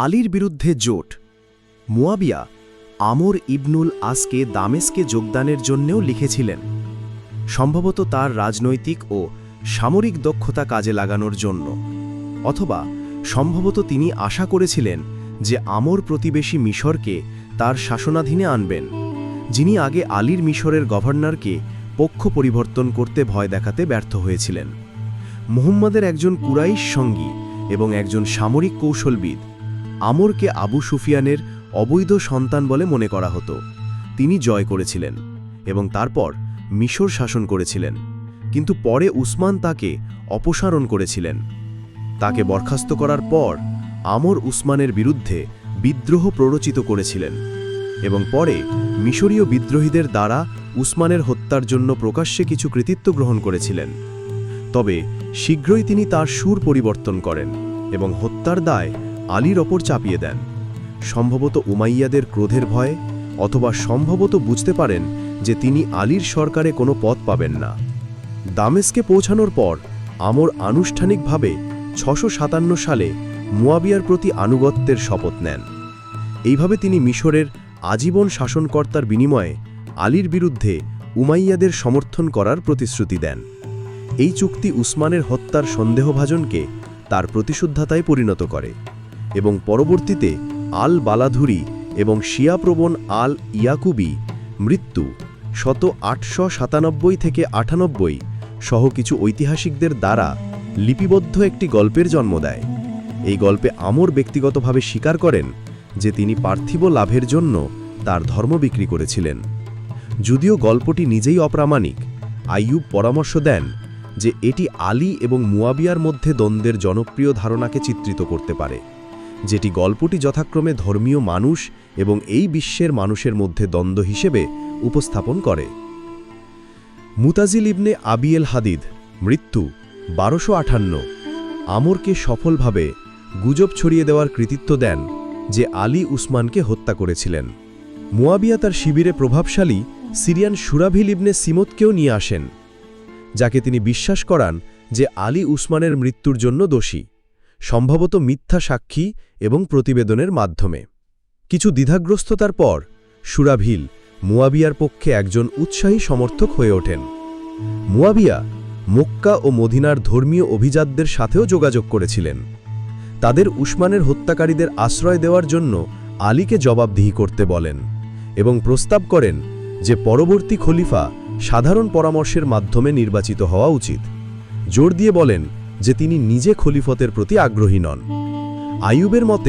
আলীর বিরুদ্ধে জোট। মুয়াবিয়া আমর ইবনুল আসকে দামেস্কে যোগদানের জন্যেও লিখেছিলেন, সম্ভবত তার রাজনৈতিক ও সামরিক দক্ষতা কাজে লাগানোর জন্য, অথবা সম্ভবত তিনি আশা করেছিলেন যে আমর প্রতিবেশী মিশরকে তার শাসনাধীনে আনবেন, যিনি আগে আলীর মিশরের গভর্নরকে পক্ষ পরিবর্তন করতে ভয় দেখাতে ব্যর্থ হয়েছিলেন। মুহাম্মদের একজন কুরাইশ সঙ্গী এবং একজন সামরিক কৌশলবিদ, আমরকে আবু সুফিয়ানের অবৈধ সন্তান বলে মনে করা হতো। তিনি জয় করেছিলেন এবং তারপর মিশর শাসন করেছিলেন, কিন্তু পরে উসমান তাকে অপসারণ করেছিলেন। তাকে বরখাস্ত করার পর আমর উসমানের বিরুদ্ধে বিদ্রোহ প্ররোচিত করেছিলেন এবং পরে মিশরীয় বিদ্রোহীদের দ্বারা উসমানের হত্যার জন্য প্রকাশ্যে কিছু কৃতিত্ব গ্রহণ করেছিলেন। তবে শীঘ্রই তিনি তার সুর পরিবর্তন করেন এবং হত্যার দায় আলীর ওপর চাপিয়ে দেন, সম্ভবত উমাইয়াদের ক্রোধের ভয়ে, অথবা সম্ভবত বুঝতে পারেন যে তিনি আলীর সরকারে কোনো পদ পাবেন না। দামেস্কে পৌঁছানোর পর আমর আনুষ্ঠানিকভাবে 657 সালে মুয়াবিয়ার প্রতি আনুগত্যের শপথ নেন। এইভাবে তিনি মিশরের আজীবন শাসনকর্তার বিনিময়ে আলীর বিরুদ্ধে উমাইয়াদের সমর্থন করার প্রতিশ্রুতি দেন। এই চুক্তি উসমানের হত্যার সন্দেহভাজনকে তার প্রতিশুদ্ধাতায় পরিণত করে এবং পরবর্তীতে আল বালাধুরি এবং শিয়াপ্রবণ আল ইয়াকুবি মৃত্যু 897 থেকে 98 সহ কিছু ঐতিহাসিকদের দ্বারা লিপিবদ্ধ একটি গল্পের জন্ম দেয়। এই গল্পে আমর ব্যক্তিগতভাবে স্বীকার করেন যে তিনি পার্থিব লাভের জন্য তার ধর্ম বিক্রি করেছিলেন। যদিও গল্পটি নিজেই অপ্রামাণিক, আইয়ুব পরামর্শ দেন যে এটি আলী এবং মুয়াবিয়ার মধ্যে দ্বন্দ্বের জনপ্রিয় ধারণাকে চিত্রিত করতে পারে, যেটি গল্পটি যথাক্রমে ধর্মীয় মানুষ এবং এই বিশ্বের মানুষের মধ্যে দ্বন্দ্ব হিসেবে উপস্থাপন করে। মুতাজিল ইবনে আবিয়েল হাদিদ মৃত্যু 1258 আমরকে সফলভাবে গুজব ছড়িয়ে দেওয়ার কৃতিত্ব দেন যে আলী উসমানকে হত্যা করেছিলেন। মুয়াবিয়া তার শিবিরে প্রভাবশালী সিরিয়ান সুরাভিল ইবনে সিমতকেও নিয়ে আসেন, যাকে তিনি বিশ্বাস করান যে আলী উসমানের মৃত্যুর জন্য দোষী, সম্ভবত মিথ্যা সাক্ষী এবং প্রতিবেদনের মাধ্যমে। কিছু দ্বিধাগ্রস্ততার পর সুরাভিল মুয়াবিয়ার পক্ষে একজন উৎসাহী সমর্থক হয়ে ওঠেন। মুয়াবিয়া মক্কা ও মদিনার ধর্মীয় অভিজাতদের সাথেও যোগাযোগ করেছিলেন। তাদের উসমানের হত্যাকারীদের আশ্রয় দেওয়ার জন্য আলীকে জবাবদিহি করতে বলেন এবং প্রস্তাব করেন যে পরবর্তী খলিফা সাধারণ পরামর্শের মাধ্যমে নির্বাচিত হওয়া উচিত, জোর দিয়ে বলেন যে তিনি নিজে খলিফতের প্রতি আগ্রহী নন। আইয়ুবের মতে